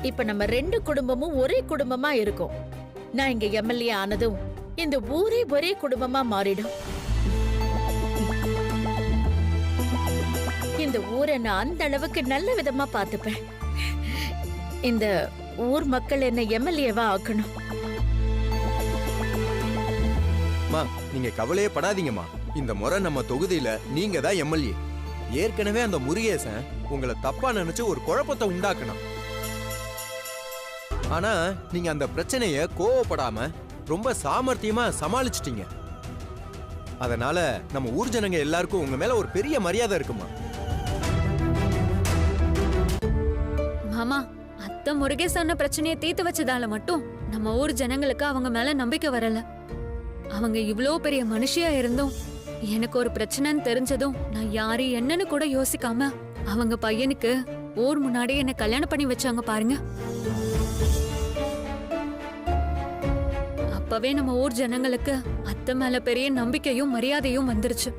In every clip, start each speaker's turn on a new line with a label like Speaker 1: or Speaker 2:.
Speaker 1: இப்ப நம்ம ரெண்டு குடும்பமும் ஒரே குடும்பமா இருக்கும். நான் இங்க எம்எல்ஏ ஆனதும் இந்த ஊரே ஒரே குடும்பமா மாறிடும். இந்த ஊரை நான் அந்த அளவுக்கு நல்ல விதமா பாத்துப்பேன். இந்த ஊர் மக்கள் என்ன எம்எல்ஏவா ஆக்கணும்.
Speaker 2: நீங்க கவலையே படாதீங்கம்மா. இந்த முறை நம்ம தொகுதியில நீங்க தான் எம்எல்ஏ. ஏற்கனவே அந்த முருகேசன் உங்களை தப்பா நினைச்சு ஒரு குழப்பத்தை உண்டாக்கணும். ஆனா நீங்க அந்த பிரச்சனைய கோவப்படாம ரொம்ப சாமர்த்தியமா சமாளிச்சிட்டீங்க. அதனால நம்ம ஊர் ஜனங்க எல்லாருக்கும் உங்க மேல ஒரு பெரிய மரியாதை இருக்குமா.
Speaker 3: மாமா, அத்தை முருகேசன் பிரச்சனையை தீர்த்து வச்சதால மட்டும் நம்ம ஊர் ஜனங்களுக்கு அவங்க மேல நம்பிக்கை வரல. அவங்க இவ்ளோ பெரிய மனுஷியா இருந்தும் எனக்கு ஒரு பிரச்சனைன்னு தெரிஞ்சதும் நான் யாரு என்னன்னு கூட யோசிக்காம அவங்க பையனுக்கு ஊர் முன்னாடி என்ன கல்யாணம் பண்ணி வச்சாங்க பாருங்க. அப்பவே நம்ம ஊர் ஜனங்களுக்கு அத்தை மேல பெரிய நம்பிக்கையும் மரியாதையும் வந்துருச்சு.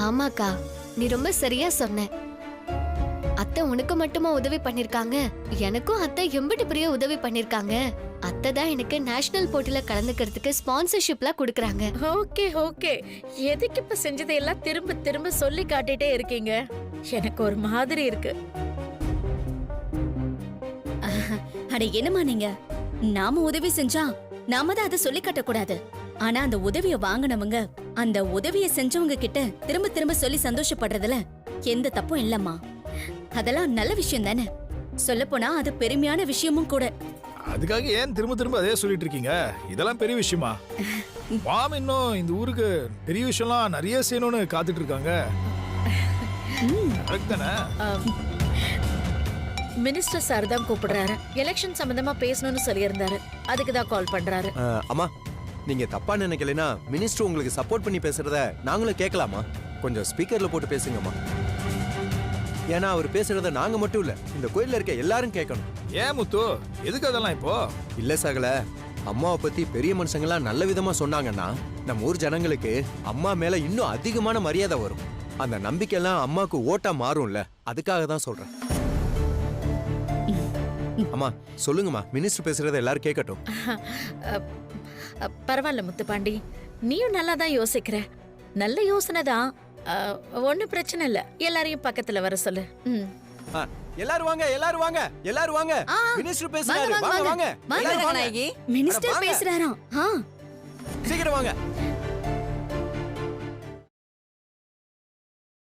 Speaker 4: ஆமாக்கா, நீ ரொம்ப சரியா சொன்ன. அத்தை உனக்கு மட்டுமா உதவி பண்ணிருக்காங்க, எனக்கும் அத்தை எம்பிட்டு பெரிய உதவி பண்ணிருக்காங்க. அத்தை தான் எனக்கு நேஷனல் போட்டியில கலந்துக்கிறதுக்கு ஸ்பான்சர்ஷிப்லாம் கொடுக்கறாங்க.
Speaker 1: ஓகே ஓகே, எதுக்கு இப்ப செஞ்சதையெல்லாம் திரும்ப திரும்ப சொல்லி காட்டிட்டே இருக்கீங்க? எனக்கு ஒரு மாதிரி இருக்கு.
Speaker 5: அட என்னமா நீங்க, நாம உதவி செஞ்சா நாம தான் அதை சொல்லி காட்ட கூடாது. ஆனா அந்த உதவிய வாங்கினவங்க அந்த உதவிய செஞ்சவங்க கிட்ட திரும்ப திரும்ப சொல்லி சந்தோஷப்படுறதுல எந்த தப்பும் இல்லம்மா. அதெல்லாம் நல்ல விஷயம் தானே. சொல்ல போனா அது பெருமையான விஷயமும் கூட.
Speaker 6: அதுக்காக ஏன் திரும்ப திரும்ப அதே சொல்லிட்டு இருக்கீங்க? இதெல்லாம் பெரிய விஷயமா? மாம் இன்னும் இந்த ஊருக்கு பெரிய விஷயம்லாம் நிறைய செய்யணும்னு காத்துட்டு இருக்காங்க.
Speaker 1: மினிஸ்டர் சார் தான் கூப்பிடுறாரு. எலெக்ஷன் சம்பந்தமா பேசணும்னு சொல்லியிருந்தாரு. அதுக்கு தான் கால் பண்றாரு.
Speaker 2: அம்மா, நீங்க தப்பா நினைக்கலைன்னா மினிஸ்டர் உங்களுக்கு சப்போர்ட் பண்ணி பேசுறத நாங்களும் கேட்கலாமா? கொஞ்சம் ஸ்பீக்கர்ல போட்டு பேசுங்கம்மா. ஏன்னா அவர் பேசுறத நாங்க மட்டும் இல்ல, இந்த கோயில்ல இருக்க எல்லாரும் கேட்கணும்.
Speaker 6: ஏன் முத்து, எதுக்கு அதெல்லாம் இப்போ?
Speaker 2: இல்ல சகல, அம்மாவை பத்தி பெரிய மனுஷங்களாம் நல்ல விதமா சொன்னாங்கன்னா நம்ம ஊர் ஜனங்களுக்கு அம்மா மேல இன்னும் அதிகமான மரியாதை வரும். அந்த நம்பிக்கையெல்லாம் அம்மாவுக்கு ஓட்டா மாறும்ல, அதுக்காக தான் சொல்றேன். அம்மா சொல்லுங்கம்மா, மினிஸ்டர் பேசுறத எல்லாரும் கேட்கட்டும்.
Speaker 1: பரவாயில்ல முத்துப்பாண்டி, நீயும் நல்லா தான் யோசிக்கிற. நல்ல யோசனை தான். ஒன்னும் பிரச்சனை இல்ல. எல்லாரையும் பக்கத்துல வர சொல்லு.
Speaker 2: எல்லாரும் வாங்க, எல்லாரும் வாங்க, எல்லாரும் வாங்க. மினிஸ்டர் பேசுறாரு, வாங்க வாங்க.
Speaker 5: மினிஸ்டர் பேசுறாராம்.
Speaker 2: சீக்கிரம் வாங்க.